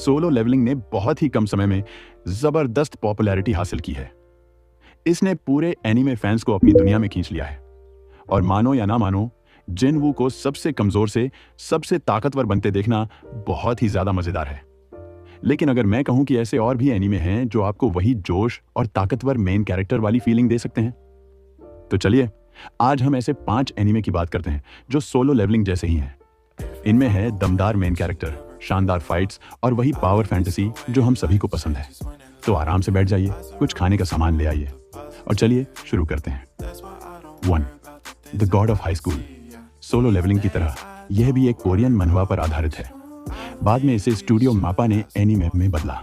Solo levelling ने बहुत ही कम समय में जबरदस्त पॉपुलैरिटी हासिल की है। इसने पूरे एनीमे फैंस को अपनी दुनिया में खींच लिया है। और मानो या ना मानो, जिनवू को सबसे कमजोर से सबसे ताकतवर बनते देखना बहुत ही ज्यादा मजेदार है। लेकिन अगर मैं कहूं कि ऐसे और भी एनीमे हैं जो आपको वही जोश और ताकतवर मेन कैरेक्टर वाली फीलिंग दे सकते हैं, तो चलिए आज हम ऐसे 5 एनीमे की बात करते हैं जो सोलो लेवलिंग जैसे ही हैं। इनमें है दमदार मेन कैरेक्टर, शानदार फाइट्स और वही पावर फैंटेसी जो हम सभी को पसंद है। तो आराम से बैठ जाइए, कुछ खाने का सामान ले आइए और चलिए शुरू करते हैं। 1. The god of high school. Solo leveling की तरह यह भी एक कोरियन मनहवा पर आधारित है। बाद में इसे स्टूडियो मापा ने एनीमे में बदला।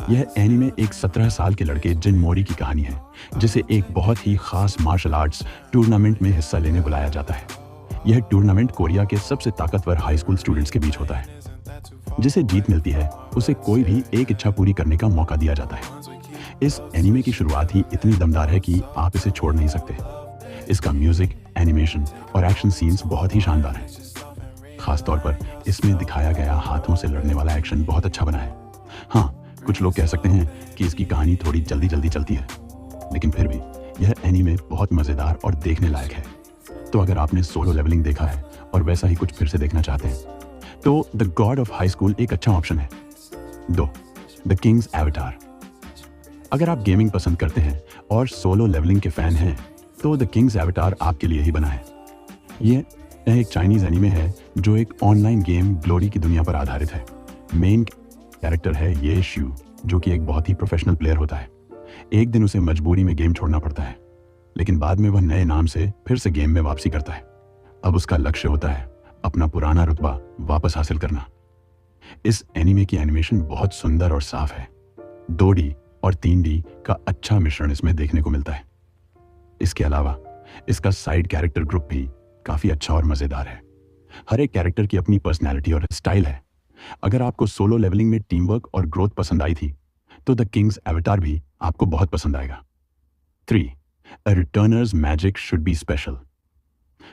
यह एनीमे एक 17 साल के लड़के जिन मोरी की कहानी है, जिसे एक बहुत ही खास मार्शल आर्ट्स टूर्नामेंट में हिस्सा लेने बुलाया जाता है। यह टूर्नामेंट कोरिया के सबसे ताकतवर हाई स्कूल स्टूडेंट्स के बीच होता है। जिसे जीत मिलती है उसे कोई भी एक इच्छा पूरी करने का मौका दिया जाता है। इस एनीमे की शुरुआत ही इतनी दमदार है कि आप इसे छोड़ नहीं सकते। इसका म्यूजिक, एनिमेशन और एक्शन सीन्स बहुत ही शानदार हैं। खासतौर पर इसमें दिखाया गया हाथों से लड़ने वाला एक्शन बहुत अच्छा बना है। हाँ, कुछ लोग कह सकते हैं कि इसकी कहानी थोड़ी जल्दी जल्दी चलती है, लेकिन फिर भी यह एनीमे बहुत मजेदार और देखने लायक है। तो अगर आपने सोलो लेवलिंग देखा है और वैसा ही कुछ फिर से देखना चाहते हैं, तो the god of high school एक अच्छा ऑप्शन है। 2. The Kings एवतार। अगर आप गेमिंग पसंद करते हैं और सोलो लेवलिंग के फैन हैं, तो द किंग्स एवतार आपके लिए ही बना है। यह एक चाइनीज एनीमे है जो एक ऑनलाइन गेम ग्लोरी की दुनिया पर आधारित है। मेन कैरेक्टर है ये शिव, जो कि एक बहुत ही प्रोफेशनल प्लेयर होता है। एक दिन उसे मजबूरी में गेम छोड़ना पड़ता है, लेकिन बाद में वह नए नाम से फिर से गेम में वापसी करता है। अब उसका लक्ष्य होता है अपना पुराना रुतबा वापस हासिल करना। इस एनीमे की एनिमेशन बहुत सुंदर और साफ है। 2D और 3D का अच्छा मिश्रण इसमें देखने को मिलता है। इसके अलावा इसका साइड कैरेक्टर ग्रुप भी काफी अच्छा और मजेदार है। हर एक कैरेक्टर की अपनी पर्सनैलिटी और स्टाइल है। अगर आपको सोलो लेवलिंग में टीम वर्क और ग्रोथ पसंद आई थी, तो द किंग्स एवतार भी आपको बहुत पसंद आएगा। 3. A returner's magic should be special.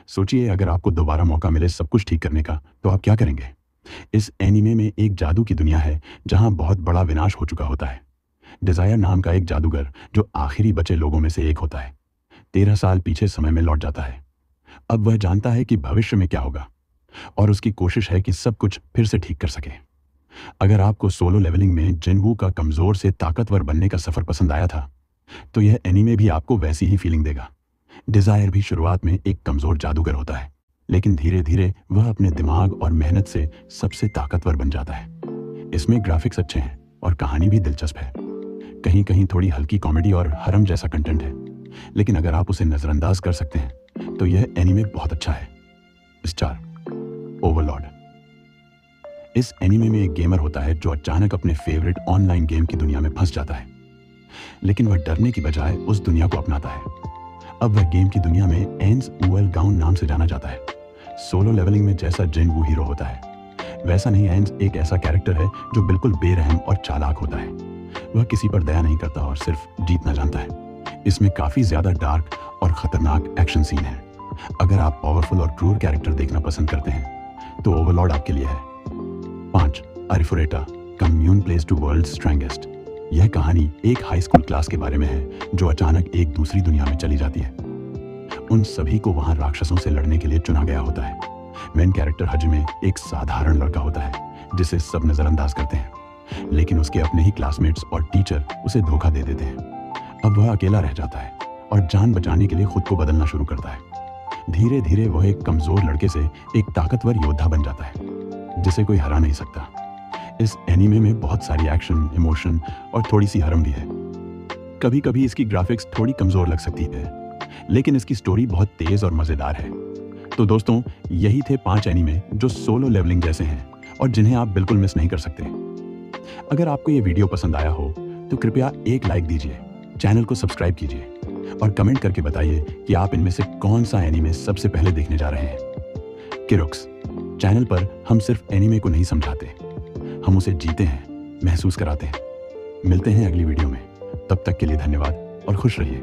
सोचिए, अगर आपको दोबारा मौका मिले सब कुछ ठीक करने का, तो आप क्या करेंगे? इस एनीमे में एक जादू की दुनिया है जहां बहुत बड़ा विनाश हो चुका होता है। डिजायर नाम का एक जादूगर, जो आखिरी बचे लोगों में से एक होता है, 13 साल पीछे समय में लौट जाता है। अब वह जानता है कि भविष्य में क्या होगा और उसकी कोशिश है कि सब कुछ फिर से ठीक कर सके। अगर आपको सोलो लेवलिंग में जिनवू का कमजोर से ताकतवर बनने का सफर पसंद आया था, तो यह एनीमे भी आपको वैसी ही फीलिंग देगा। डिजायर भी शुरुआत में एक कमजोर जादूगर होता है, लेकिन धीरे धीरे वह अपने दिमाग और मेहनत से सबसे ताकतवर बन जाता है। इसमें ग्राफिक्स अच्छे हैं और कहानी भी दिलचस्प है। कहीं कहीं थोड़ी हल्की कॉमेडी और हरम जैसा कंटेंट है, लेकिन अगर आप उसे नजरअंदाज कर सकते हैं तो यह एनीमे बहुत अच्छा है। 4. ओवरलॉर्ड। इस एनीमे में एक गेमर होता है जो अचानक अपने फेवरेट ऑनलाइन गेम की दुनिया में फंस जाता है, लेकिन वह डरने की बजाय उस दुनिया को अपनाता है। अब वह गेम की दुनिया में एंस उएल गाउन नाम से जाना जाता है। सोलो लेवलिंग में जैसा जिनवू हीरो होता है, वैसा नहीं, एंस एक ऐसा कैरेक्टर है जो बिल्कुल बेरहम और चालाक होता है। वह किसी पर दया नहीं करता और सिर्फ जीतना जानता है। इसमें काफी ज्यादा डार्क और खतरनाक एक्शन सीन है। अगर आप पावरफुल और क्रूर कैरेक्टर देखना पसंद करते हैं, तो ओवरलॉर्ड आपके लिए है। 5. अरिफुरेटा, कम्यून प्लेस टू वर्ल्ड्स स्ट्रेंगेस्ट। यह कहानी एक हाई स्कूल क्लास के बारे में है जो अचानक एक दूसरी दुनिया में चली जाती है। उन सभी को वहां राक्षसों से लड़ने के लिए चुना गया होता है। मेन कैरेक्टर हजमे एक साधारण लड़का होता है जिसे सब नजरअंदाज करते हैं, लेकिन उसके अपने ही क्लासमेट्स और टीचर उसे धोखा दे देते हैं। अब वह अकेला रह जाता है और जान बचाने के लिए खुद को बदलना शुरू करता है। धीरे धीरे वह एक कमजोर लड़के से एक ताकतवर योद्धा बन जाता है जिसे कोई हरा नहीं सकता। इस एनीमे में बहुत सारी एक्शन, इमोशन और थोड़ी सी हरम भी है। कभी कभी इसकी ग्राफिक्स थोड़ी कमजोर लग सकती है, लेकिन इसकी स्टोरी बहुत तेज और मजेदार है। तो दोस्तों, यही थे 5 एनीमे जो सोलो लेवलिंग जैसे हैं और जिन्हें आप बिल्कुल मिस नहीं कर सकते। अगर आपको ये वीडियो पसंद आया हो तो कृपया एक लाइक दीजिए, चैनल को सब्सक्राइब कीजिए और कमेंट करके बताइए कि आप इनमें से कौन सा एनीमे सबसे पहले देखने जा रहे हैं। किरुक्स चैनल पर हम सिर्फ एनीमे को नहीं समझाते, हम उसे जीते हैं, महसूस कराते हैं। मिलते हैं अगली वीडियो में। तब तक के लिए धन्यवाद और खुश रहिए।